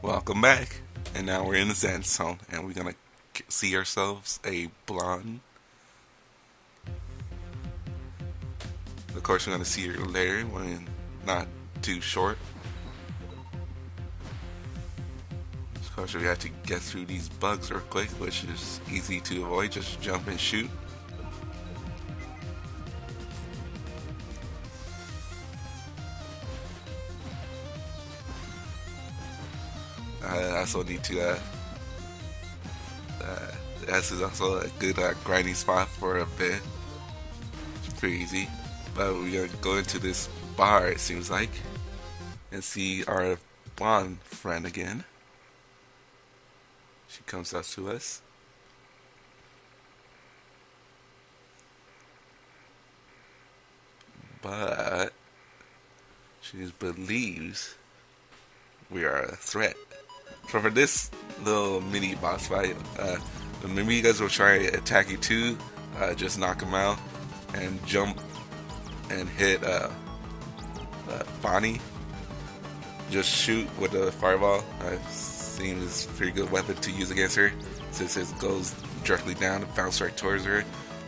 Welcome back. And now we're in the Zen zone, and we're gonna see ourselves a blonde. Of course, we're gonna see her later when not too short. Of course, we have to get through these bugs real quick, which is easy to avoid. Just jump and shoot. I also need to. This is also a good grinding spot for a bit. It's pretty easy. But we're gonna go into this bar, it seems like, and see our blonde friend again. She comes up to us. But she believes we are a threat. So for this little mini boss fight, maybe you guys will try to attack you too. Just knock him out and jump and hit Bonnie. Just shoot with a fireball. I've seen this pretty good weapon to use against her since it goes directly down and bounce right towards her.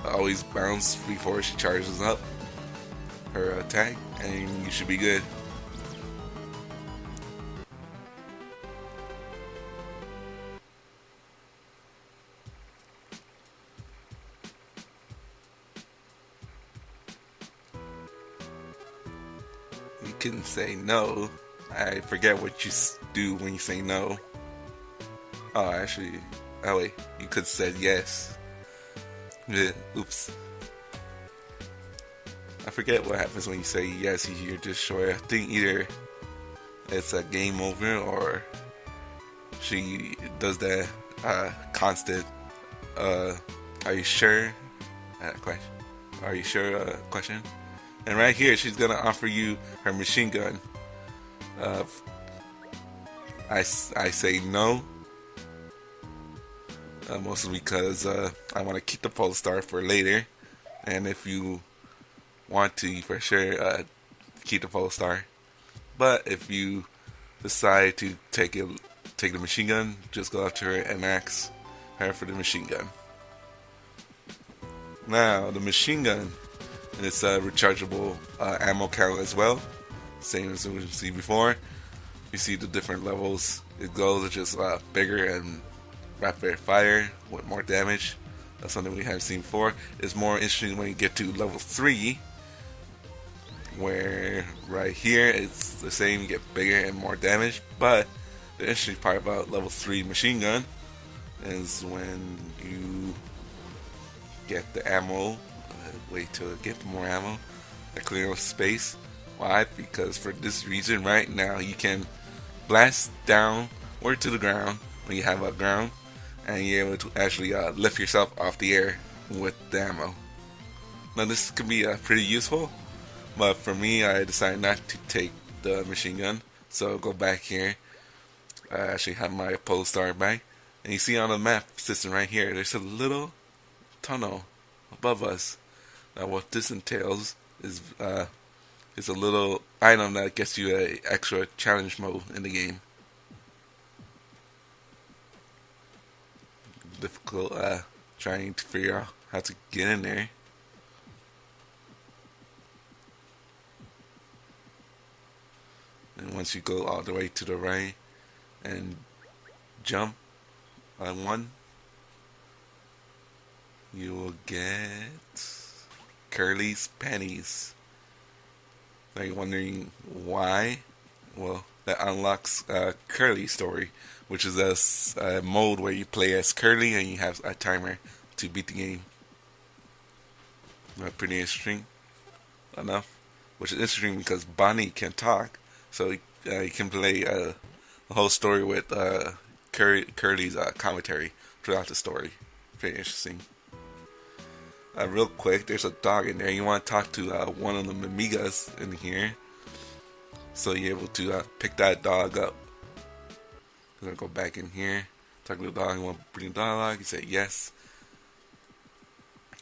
Always bounce before she charges up her attack, and you should be good. You can say no. I forget what you do when you say no. Oh, actually, oh wait, you could say yes. Yeah, oops. I forget what happens when you say yes. You're just short. I think either it's a game over or she does that constant. Uh, are you sure? Question. Are you sure? Question. And right here, she's gonna offer you her machine gun. Uh, I say no, mostly because I want to keep the Polestar for later. And if you want to, for sure, keep the Polestar. But if you decide to take the machine gun, just go up to her and ask her for the machine gun. Now, the machine gun is a rechargeable ammo count as well, same as we see before. You see the different levels it goes. It's just bigger and rapid fire with more damage. That's something we haven't seen before. It's more interesting when you get to level 3, where right here it's the same, you get bigger and more damage. But the interesting part about level 3 machine gun is when you get the ammo, wait to get more ammo, to clear up space. Why? Because for this reason right now you can blast down or to the ground when you have a ground, and you're able to actually lift yourself off the air with the ammo. Now this can be pretty useful, but for me I decided not to take the machine gun, so go back here. I actually have my Polestar back, and you see on the map system right here there's a little tunnel above us. Now what this entails is it's a little item that gets you a extra challenge mode in the game. Difficult trying to figure out how to get in there. And once you go all the way to the right and jump on one, you will get Curly's panties. Are you wondering why? Well, that unlocks Curly's story, which is a mode where you play as Curly and you have a timer to beat the game. Pretty interesting enough. Which is interesting because Bonnie can talk, so you can play the whole story with Curly's commentary throughout the story. Pretty interesting. Real quick, there's a dog in there. You want to talk to one of the Mimigas in here, so you're able to pick that dog up. You're gonna go back in here, talk to the dog. You want to bring the dog? You say yes.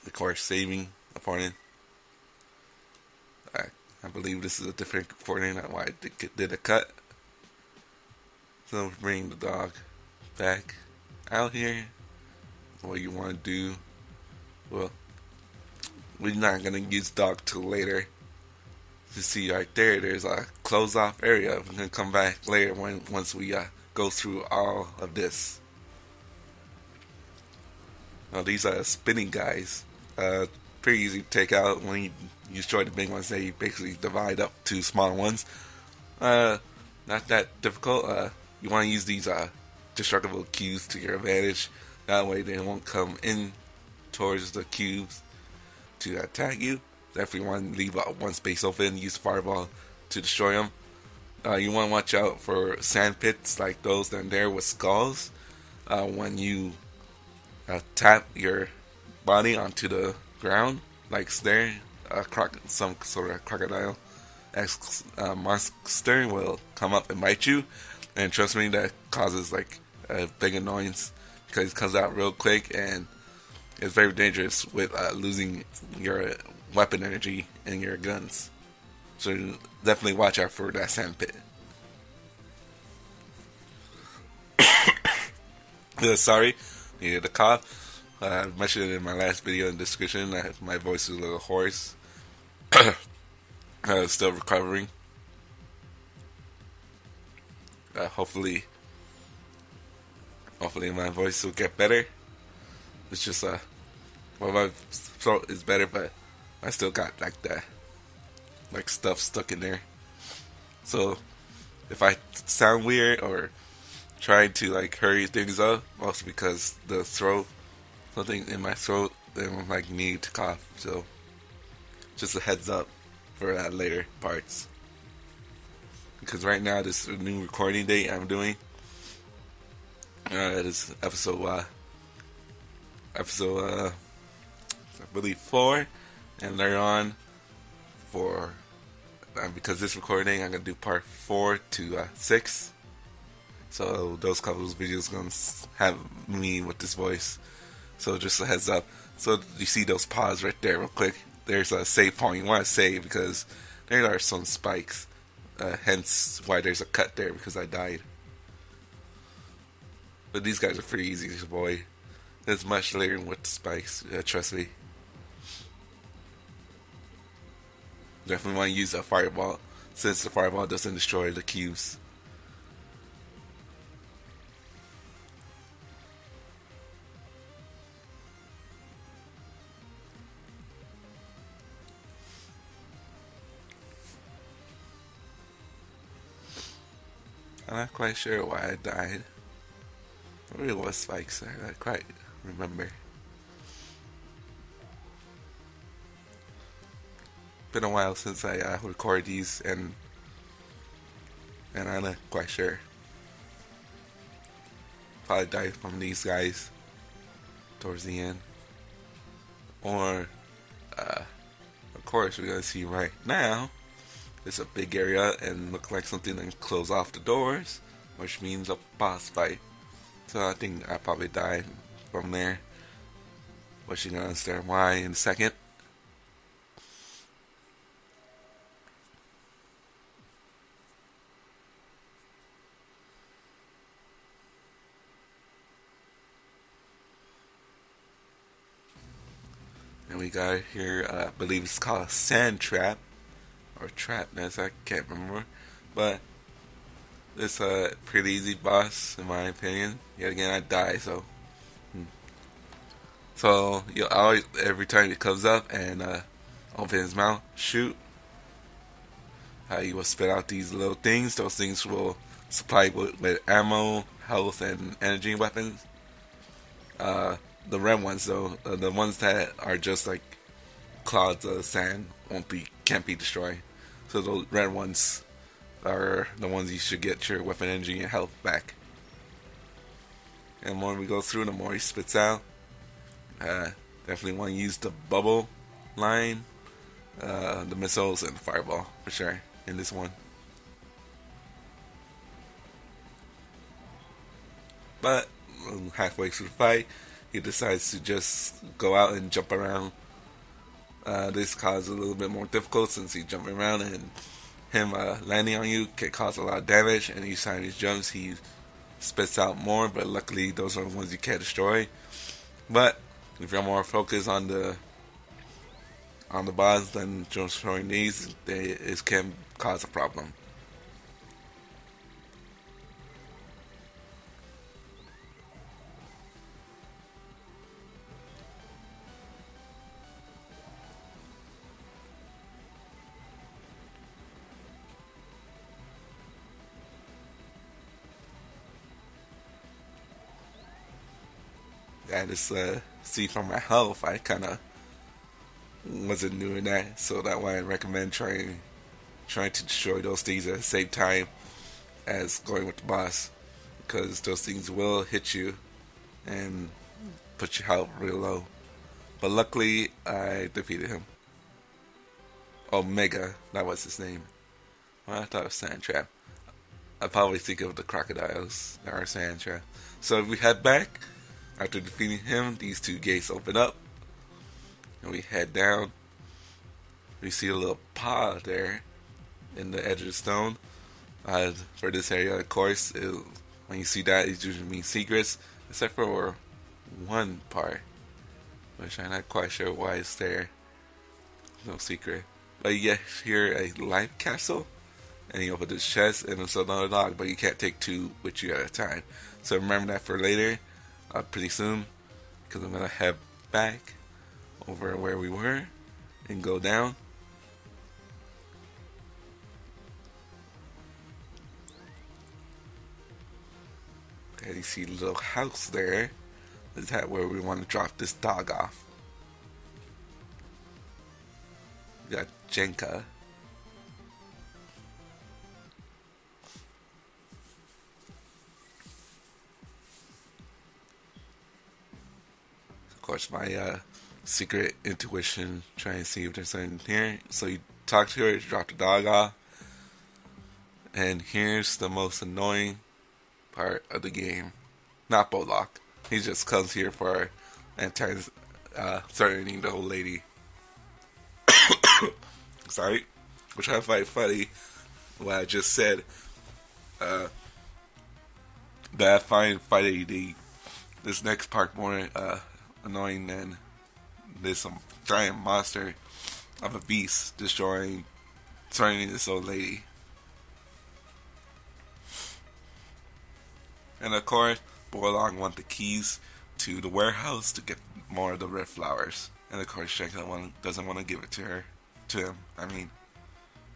Of course, saving opponent. I believe this is a different coordinate. Why I did a cut. So bring the dog back out here. What you want to do? Well, we're not gonna use dog till later. You see right there, there's a closed off area. We're gonna come back later once we go through all of this. Now these are spinning guys. Uh, Pretty easy to take out when you destroy the big ones. They basically divide up to smaller ones. Uh, Not that difficult. You want to use these destructible cubes to your advantage. That way they won't come in towards the cubes to attack you. Definitely want to leave one space open. Use fireball to destroy them. You want to watch out for sand pits like those down there with skulls. When you tap your body onto the ground, like there, some sort of crocodile monster will come up and bite you, and trust me, that causes like a big annoyance because it comes out real quick and it's very dangerous with losing your weapon energy and your guns. So definitely watch out for that sand pit. Sorry, needed a cough. I mentioned it in my last video in the description. My voice is a little hoarse. Still recovering. Hopefully my voice will get better. It's just well, my throat is better, but I still got like that, like stuff stuck in there. So if I sound weird or trying to like hurry things up, also because the throat, something in my throat, then like need to cough. So just a heads up for later parts. Because right now this is a new recording date I'm doing. It is episode I believe 4, and later on for because this recording I'm gonna do part 4 to 6. So those couple of videos gonna have me with this voice. So just a heads up. So you see those paws right there, real quick. There's a save point. You want to save because there are some spikes. Hence why there's a cut there, because I died. But these guys are pretty easy to avoid. There's much later with the spikes. Trust me. Definitely want to use a fireball, since the fireball doesn't destroy the cubes. I'm not quite sure why I died. It really was spikes. I don't quite remember. Been a while since I recorded these, and I'm not quite sure. Probably died from these guys towards the end, or of course we're gonna see right now. It's a big area and look like something that close off the doors, which means a boss fight. So I think I probably died from there. But you're gonna understand why in a second. And we got here, I believe it's called a sand trap or trapness. I can't remember, but it's a pretty easy boss in my opinion. Yet again, I die, so. So you always, every time it comes up and open his mouth, shoot. You will spit out these little things. Those things will supply with ammo, health, and energy weapons. The red ones, though, the ones that are just like clouds of sand, can't be destroyed. So those red ones are the ones you should get your weapon energy and health back. And the more we go through, the more he spits out. Definitely want to use the bubble line, the missiles, and the fireball for sure in this one. But halfway through the fight, he decides to just go out and jump around. This causes a little bit more difficult since he's jumping around, and him landing on you can cause a lot of damage. And each time he jumps, he spits out more, but luckily those are the ones you can't destroy. But if you're more focused on the boss than destroying these, it can cause a problem. I just see from my health, I kind of wasn't doing that, so that's why I recommend trying to destroy those things at the same time as going with the boss, because those things will hit you and put your health real low. But luckily, I defeated him. Omega, that was his name. Well, I thought it was Sandtrap. I probably think of the crocodiles that are Sandtrap. So if we head back, after defeating him, these two gates open up, and we head down. We see a little paw there in the edge of the stone. For this area, of course, when you see that, it usually means secrets, except for one part, which I'm not quite sure why it's there. No secret. But you get here a life capsule, and you open this chest, and it's another log, but you can't take two with you at a time. So remember that for later, pretty soon, because I'm going to head back over where we were and go down. Okay, you see a little house there. Is that where we want to drop this dog off? We got Jenka. Of course, my secret intuition, trying to see if there's something here. So you talk to her, drop the dog off. And here's the most annoying part of the game. Not Bolok. He just comes here for threatening the old lady. Sorry. Which I find funny what I just said. That I find fighting this next part more annoying than this giant monster of a beast threatening this old lady. And of course, Borlong wants the keys to the warehouse to get more of the red flowers. And of course, Shanka doesn't want to give it to him.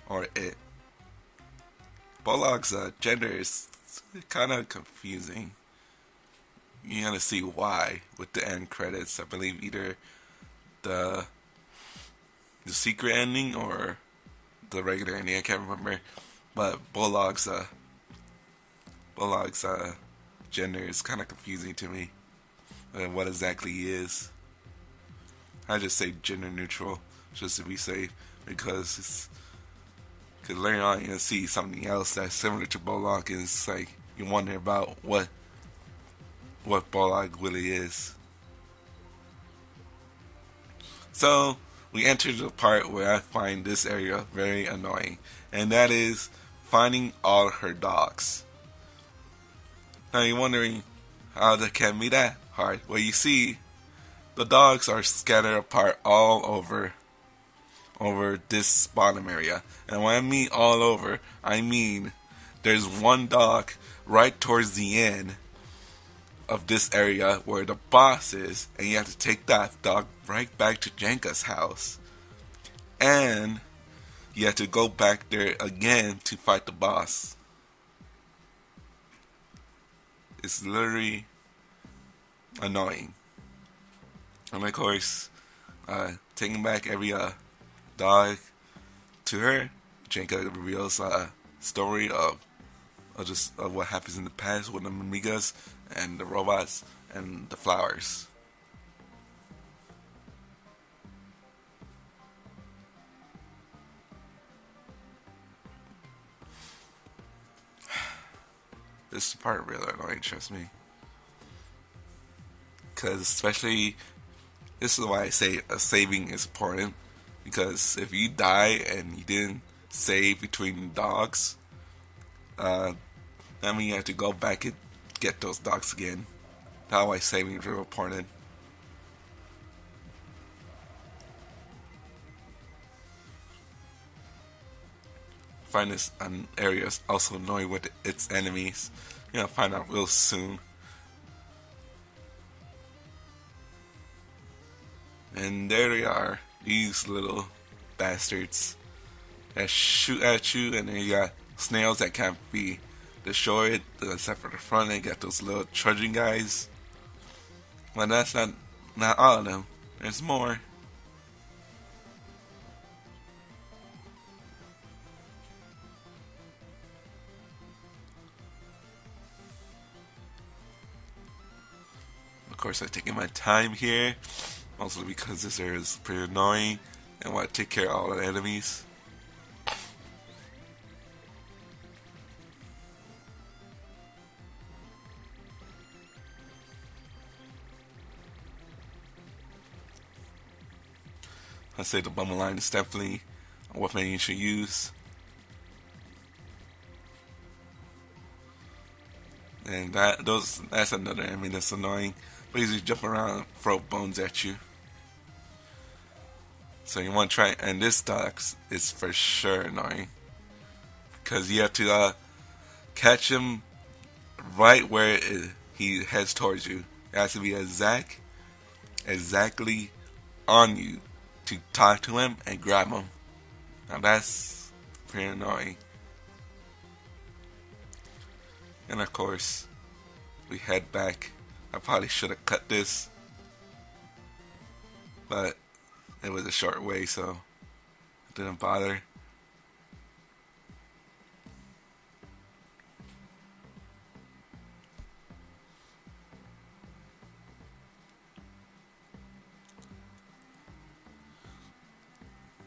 Or it. Bolog's gender is kind of confusing. You gotta see why with the end credits. I believe either the secret ending or the regular ending. I can't remember. But Bolog's gender is kind of confusing to me. What exactly he is. I just say gender neutral just to be safe, because later on you'll see something else that's similar to Bolog, and it's like you wonder about what Bolog really is. So we enter the part where I find this area very annoying, and that is finding all her dogs. Now you're wondering how that can be that hard. Well, you see, the dogs are scattered apart all over this bottom area. And when I mean all over, I mean there's one dog right towards the end of this area where the boss is, and you have to take that dog right back to Jenka's house. And you have to go back there again to fight the boss. It's literally annoying. And of course, taking back every dog to her, Jenka reveals a story of what happens in the past with the Amigas and the robots and the flowers. This is the part really annoying, trust me. Because especially, this is why I say saving is important. Because if you die and you didn't save between dogs, that means you have to go back and get those dogs again. That's why saving is real important. Find this an area is also annoying with its enemies. You're gonna find out real soon. And there they are, these little bastards that shoot at you, and then you got snails that can't be destroyed, except for the front. They got those little trudging guys. But that's not all of them. There's more. Of course, I'm taking my time here, mostly because this area is pretty annoying, and I want to take care of all the enemies. I say the bummer line is definitely a weapon you should use. And that's another enemy that's annoying. Basically jump around and throw bones at you. So you want to try, and this dog is for sure annoying. Because you have to catch him right where he heads towards you. It has to be exactly on you to talk to him and grab him. Now that's pretty annoying. And of course, we head back. I probably should have cut this, but it was a short way, so I didn't bother.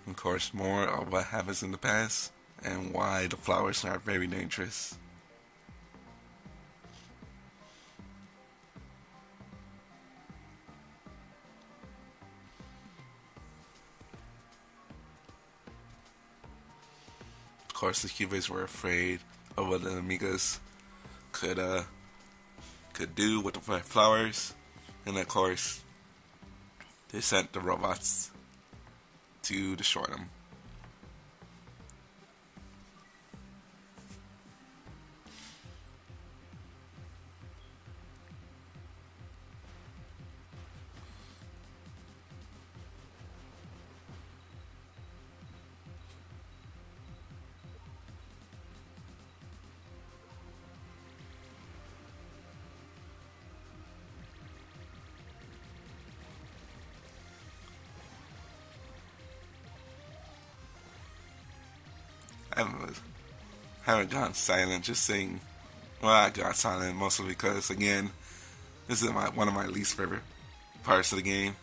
Of course, more of what happens in the past and why the flowers are very dangerous. Of course, the Cubans were afraid of what the Amigas could do with the flowers, and of course, they sent the robots to destroy them. I haven't gone silent, just saying. Well, I got silent mostly because, again, this is one of my least favorite parts of the game.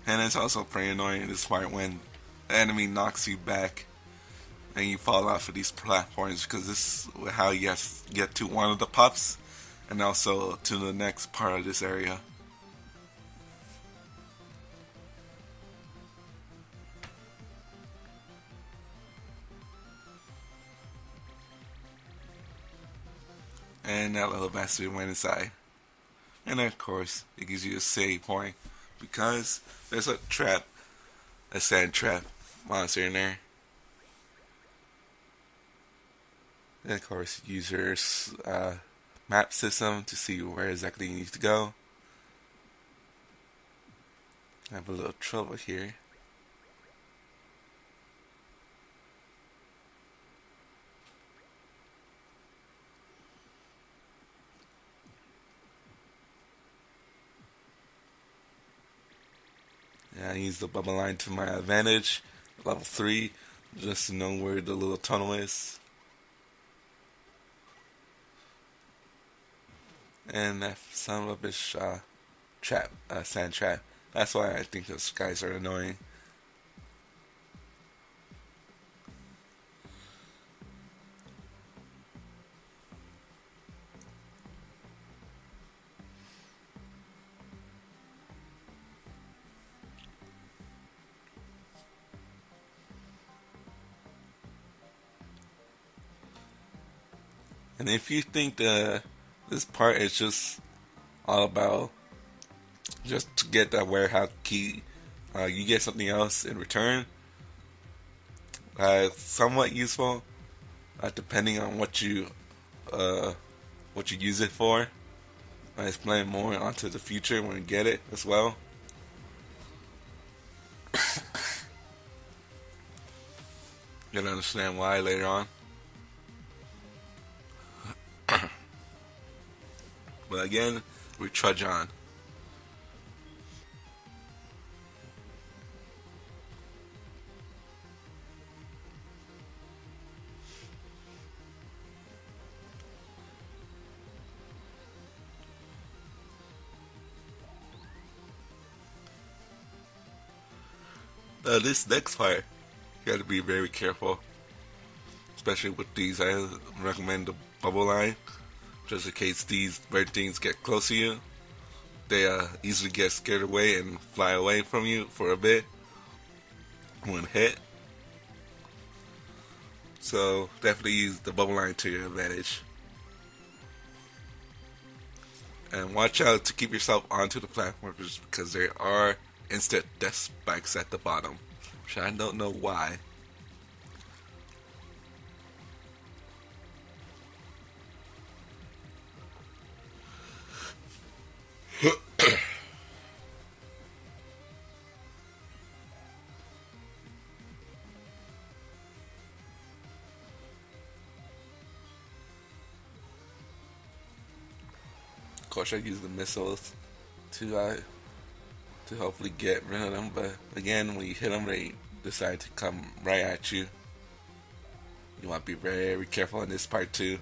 And it's also pretty annoying this part when the enemy knocks you back and you fall off of these platforms, because this is how you have to get to one of the pups and also to the next part of this area. And that little bastard went inside. And of course, it gives you a save point because there's a sand trap monster in there. And of course, use your map system to see where exactly you need to go. I have a little trouble here. Yeah, I use the bubble line to my advantage. Level 3, just to know where the little tunnel is. And that son of a bitch sand trap. That's why I think those guys are annoying. And if you think this part is just all about just to get that warehouse key, you get something else in return. Somewhat useful, depending on uh, what you use it for. I explain more onto the future when we get it as well. You'll understand why later on. But again, we trudge on. This next part, you got to be very careful, especially with these. I recommend the bubble line, just in case these bird things get close to you. They easily get scared away and fly away from you for a bit when hit. So definitely use the bubble line to your advantage. And watch out to keep yourself onto the platforms because there are instant death spikes at the bottom, which I don't know why. Of course, I use the missiles to hopefully get rid of them. But again, when you hit them, they decide to come right at you. You want to be very careful in this part too.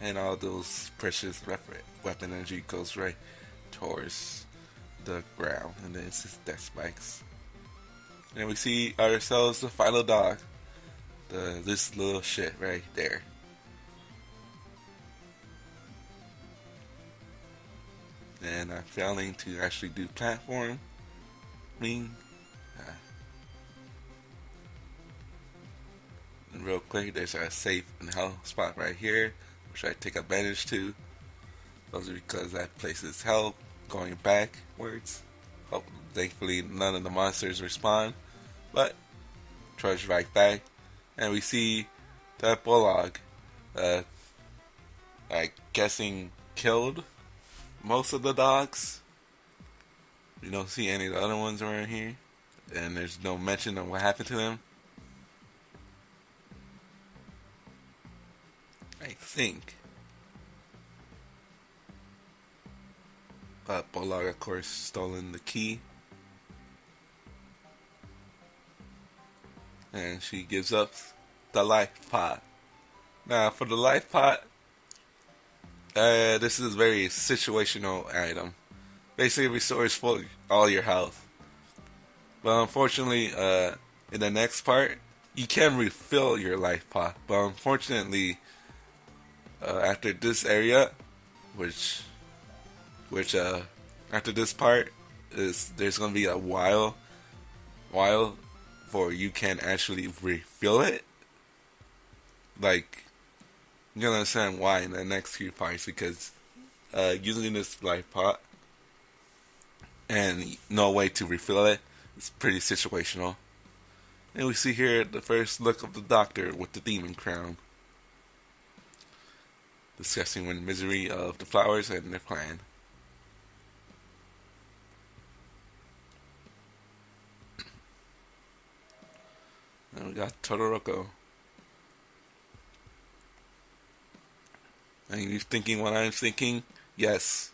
And all those precious weapon energy goes right towards the ground, and then it's just death spikes. And we see ourselves the final dog, this little shit right there. And I'm failing to actually do platform. And real quick, there's a safe and health spot right here, which I take advantage to. Those are because that place is held going backwards. Oh, thankfully, none of the monsters respond, but trudge right back, and we see that Bulldog, uh, I guessing killed most of the dogs. You don't see any of the other ones around here, and there's no mention of what happened to them. I think. But Bulldog, of course, stolen the key. And she gives up the life pot. Now, for the life pot, this is a very situational item. Basically, restores full all your health. But unfortunately, in the next part, you can refill your life pot. But unfortunately, after this area, which after this part is there's gonna be a while for you can actually refill it. Like you're gonna understand why in the next few parts because using this life pot and no way to refill it is pretty situational. And we see here the first look of the doctor with the demon crown, discussing the misery of the flowers and their plan. And we got Todoroki. And you're thinking what I'm thinking? Yes.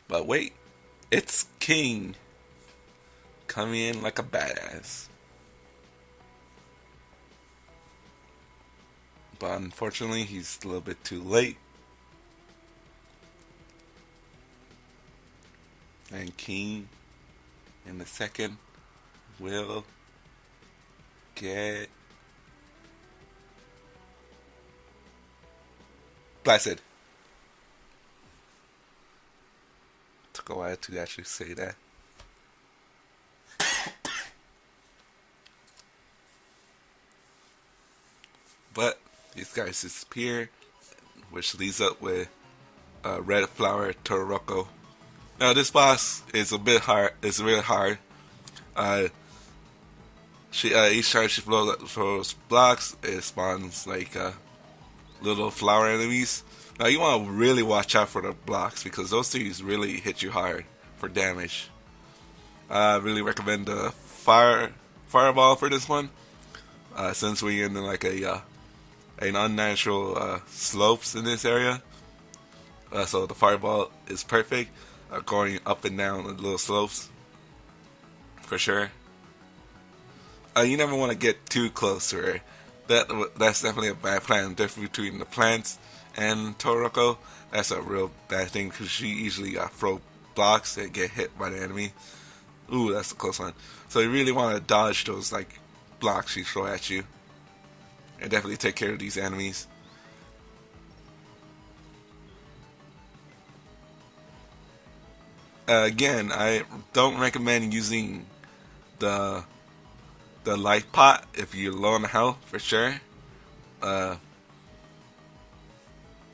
But wait, it's King coming in like a badass. But unfortunately, he's a little bit too late. And King in the second will get Placid. Took a while to actually say that. But these guys disappear, which leads up with Red Flower Toroko. Now this boss is a bit hard. It's really hard. Uh, each time she throws blocks, it spawns like little flower enemies. Now you want to really watch out for the blocks because those things really hit you hard for damage. I really recommend the fireball for this one, since we're in like an unnatural slopes in this area. So the fireball is perfect, going up and down the little slopes for sure. You never want to get too close to her. That's definitely a bad plan. The difference between the plants and Toroko, that's a real bad thing because she easily throw blocks that get hit by the enemy. Ooh, that's a close one. So you really want to dodge those like blocks she throw at you, and definitely take care of these enemies. Again, I don't recommend using the life pot if you're low on health for sure. Uh,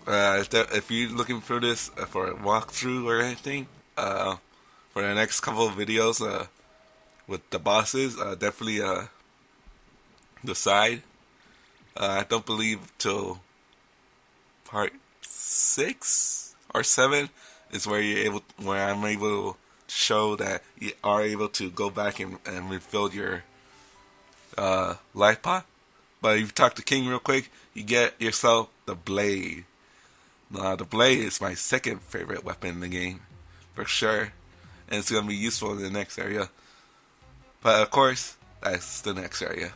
if you're looking for this for a walkthrough or anything, for the next couple of videos with the bosses, definitely decide. I don't believe till part 6 or 7 is where I'm able to show that you are able to go back and refill your life pot. But if you talk to King real quick, you get yourself the blade. The blade is my second favorite weapon in the game, for sure. And it's going to be useful in the next area. But of course, that's the next area.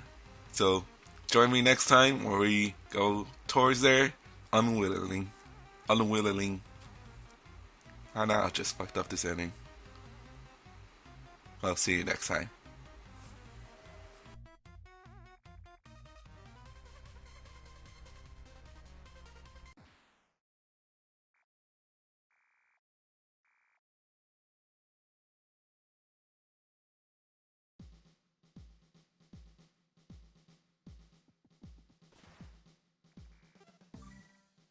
So, join me next time where we go towards there unwillingly. Unwillingly. I know I just fucked up this ending. I'll see you next time.